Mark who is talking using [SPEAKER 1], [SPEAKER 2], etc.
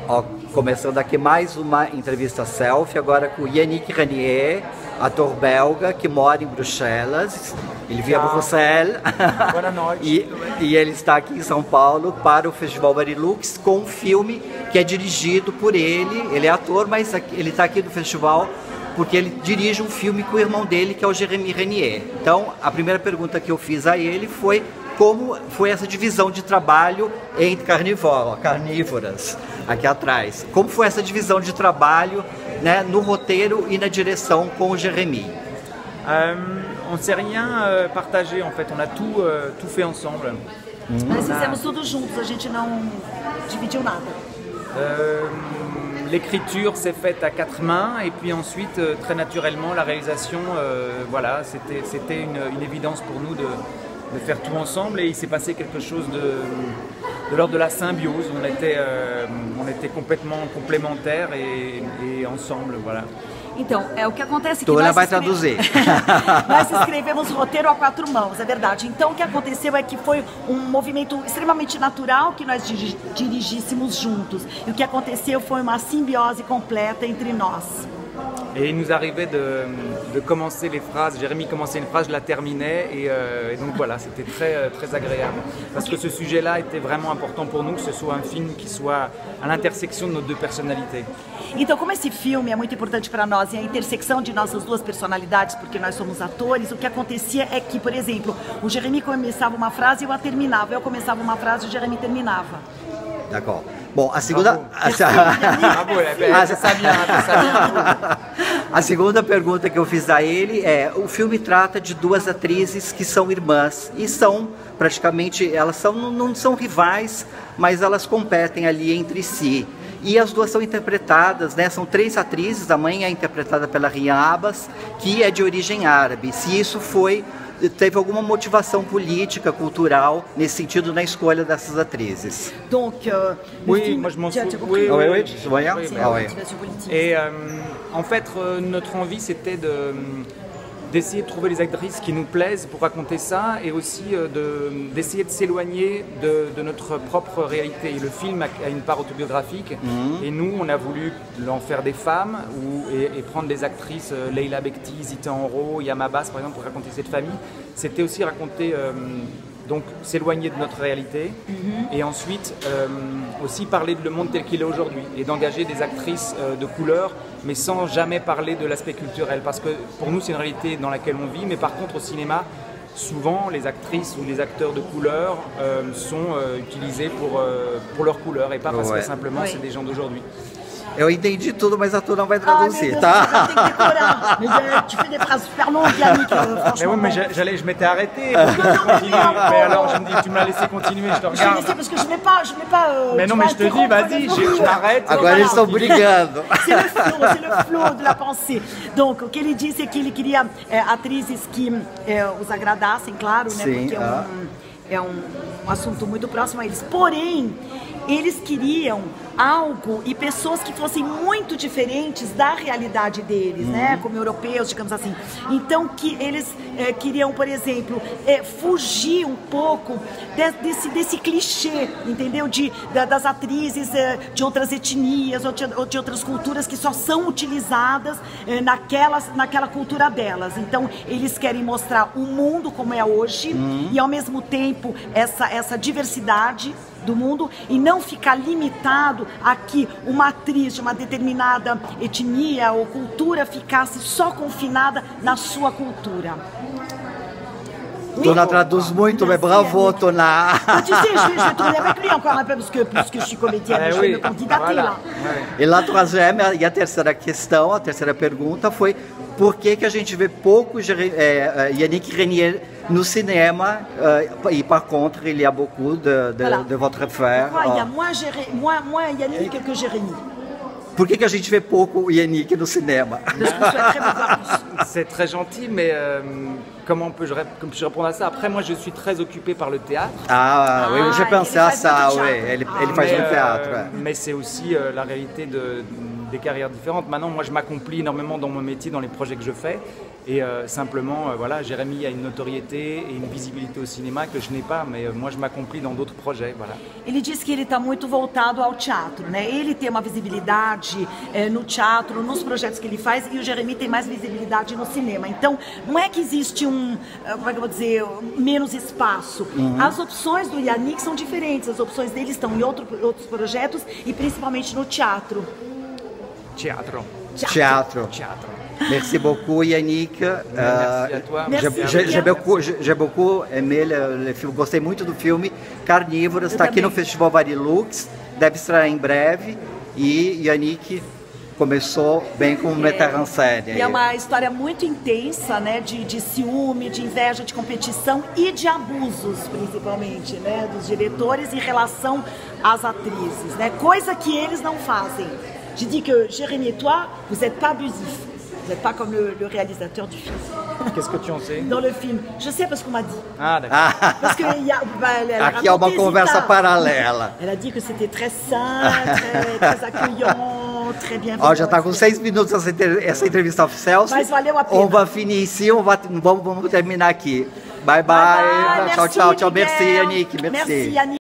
[SPEAKER 1] Ó, começando aqui mais uma entrevista selfie, agora com o Yannick Renier, ator belga que mora em Bruxelas. Ele via Bruxelas e ele está aqui em São Paulo para o Festival Barilux com um filme que é dirigido por ele. Ele é ator, mas ele está aqui no festival porque ele dirige um filme com o irmão dele, que é o Jérémy Renier. Então, a primeira pergunta que eu fiz a ele foi como foi essa divisão de trabalho entre carnívoras, aqui atrás. Como foi essa divisão de trabalho, né, no roteiro e na direção com o Jérémy?
[SPEAKER 2] On ne s'est rien partagé, en fait, on a tout fait ensemble.
[SPEAKER 3] Nós fizemos tudo juntos, a gente não dividiu nada.
[SPEAKER 2] L'écriture s'est faite à quatre mains et puis ensuite, très naturellement, la réalisation, voilà, c'était une évidence pour nous de faire tout ensemble et il s'est passé quelque chose de l'ordre de la symbiose. On était complètement complémentaires et ensemble, voilà.
[SPEAKER 3] Então, o que acontece é que
[SPEAKER 1] Tônia vai traduzir.
[SPEAKER 3] Nós escrevemos o roteiro a quatro mãos, é verdade. Então, o que aconteceu é que foi um movimento extremamente natural que nós dirigíssemos juntos. E o que aconteceu foi uma simbiose completa entre nós.
[SPEAKER 2] Et il nous arrivait de commencer les phrases, Jérémy commençait une phrase, je la terminais et donc voilà, c'était très agréable. Parce que ce sujet-là était vraiment important pour nous, que ce soit un film qui soit à l'intersection de nos deux personnalités.
[SPEAKER 3] Então, como esse filme é muito importante para nós e a intersecção de nossas duas personalidades, porque nós somos atores, o que acontecia é que, por exemplo, o Jérémy começava uma frase e eu a terminava. Eu começava uma frase e o Jérémy terminava.
[SPEAKER 1] D'accord. Bom, a segunda... A segunda pergunta que eu fiz a ele é: o filme trata de duas atrizes que são irmãs e são praticamente, elas não são rivais, mas elas competem ali entre si. E as duas são interpretadas, né? São três atrizes, a mãe é interpretada pela Rian Abbas, que é de origem árabe. Se isso teve alguma motivação política, cultural, nesse sentido, na escolha dessas atrizes?
[SPEAKER 3] Donc,
[SPEAKER 2] oui, moi je m'en souviens.
[SPEAKER 1] Oui.
[SPEAKER 2] Et en fait, notre envie, c'était d'essayer de trouver les actrices qui nous plaisent pour raconter ça et aussi d'essayer de s'éloigner de notre propre réalité. Le film a une part autobiographique et nous, on a voulu en faire des femmes et prendre des actrices, Leila Bekti, Zita Enro, Yam Abbas par exemple, pour raconter cette famille. C'était aussi raconter, donc s'éloigner de notre réalité et ensuite aussi parler de le monde tel qu'il est aujourd'hui et d'engager des actrices de couleur, mais sans jamais parler de l'aspect culturel, parce que pour nous c'est une réalité dans laquelle on vit, mais par contre au cinéma, souvent les actrices ou les acteurs de couleur sont utilisés pour leur couleur et pas parce que simplement c'est des gens d'aujourd'hui.
[SPEAKER 1] Eu entendi tudo, mas a Tu não vai traduzir, tá?
[SPEAKER 3] Tu fais des phrases super longues, Yannick, franchement.
[SPEAKER 2] Mais oui, mais je m'étais arrêté pour continuer. Mais alors je me dis, tu m'as laissé continuer, je te regarde.
[SPEAKER 3] Je t'ai laissé parce que je n'ai pas.
[SPEAKER 2] Mais non, mais je te dis, vas-y, je m'arrête.
[SPEAKER 1] Agora eles estão brigando.
[SPEAKER 3] C'est le flow de la pensée. Donc, o que ele disse é que ele queria atrizes que os agradassem, claro, né?
[SPEAKER 1] Sim,
[SPEAKER 3] porque é um assunto muito próximo a eles. Porém, eles queriam algo e pessoas que fossem muito diferentes da realidade deles, né? Como europeus, digamos assim. Então, que eles queriam, por exemplo, fugir um pouco desse clichê, entendeu? Das atrizes de outras etnias ou de outras culturas que só são utilizadas naquela cultura delas. Então, eles querem mostrar o mundo como é hoje e, ao mesmo tempo, essa diversidade do mundo e não ficar limitado a que uma atriz de uma determinada etnia ou cultura ficasse só confinada na sua cultura.
[SPEAKER 1] Tona traduz muito, mais bravo, Tona.
[SPEAKER 3] Tu sais, je vais tourner avec lui encore un peu parce que je suis comédienne, je vais me candidater là.
[SPEAKER 1] E lá e a terceira questão, a terceira pergunta foi: por que a gente vê pouco Yannick Renier no cinema et par contre il y a beaucoup de votre frère?
[SPEAKER 3] Pourquoi il y a moins Yannick que Jérémy?
[SPEAKER 1] Por que a gente vê pouco o Yannick no cinema?
[SPEAKER 2] C'est très gentil, mais comment peux-je répondre à ça? Après, moi, je suis très occupé par le théâtre.
[SPEAKER 1] Ah, oui, j'ai pensé à ça, oui. Elle fait du théâtre.
[SPEAKER 2] Mais c'est aussi la réalité des carrières différentes. Maintenant, moi, je m'accomplis énormément dans mon métier, dans les projets que je fais. Et simplement, voilà, Jérémy a une notoriété et une visibilité au cinéma que je n'ai pas, mais moi je m'accomplis dans d'autres projets, voilà.
[SPEAKER 3] Ele diz que ele está muito voltado ao teatro, né? Ele tem uma visibilidade no teatro, nos projetos que ele faz, e o Jérémy tem mais visibilidade no cinema. Então, não é que existe como é que eu vou dizer, menos espaço. As opções do Yannick são diferentes, as opções dele estão em outros projetos e principalmente no teatro.
[SPEAKER 2] Teatro.
[SPEAKER 1] Merci beaucoup Yannick.
[SPEAKER 2] Merci à toi.
[SPEAKER 1] J'ai beaucoup aimé le filme, gostei muito do filme. Carnívoros, está aqui no Festival Varilux, deve estrear em breve. E Yannick começou bem com Metteur en Scène.
[SPEAKER 3] E é uma história muito intensa, né, de ciúme, de inveja, de competição e de abusos, principalmente, né, dos diretores em relação às atrizes, né, coisa que eles não fazem. Je dis que Jérémy et toi, vous n'êtes pas abusif. Vous n'êtes pas comme le réalisateur du film.
[SPEAKER 2] Qu'est-ce que tu en sais?
[SPEAKER 3] Dans le film. Je sais parce qu'on m'a dit.
[SPEAKER 2] Ah, d'accord.
[SPEAKER 3] Parce que
[SPEAKER 1] aqui é uma conversa paralela.
[SPEAKER 3] Elle a dit que c'était très sain, très accueillant, très bienveillant.
[SPEAKER 1] Ó, já está com 6 minutos essa entrevista oficial.
[SPEAKER 3] Mas valeu a pena.
[SPEAKER 1] On va finir ici, vamos terminar aqui. Bye, bye.
[SPEAKER 3] Bye, bye.
[SPEAKER 1] Tchau,
[SPEAKER 3] Merci,
[SPEAKER 1] tchau, tchau.
[SPEAKER 3] Miguel.
[SPEAKER 1] Merci, Yannick.
[SPEAKER 3] Merci, Yannick.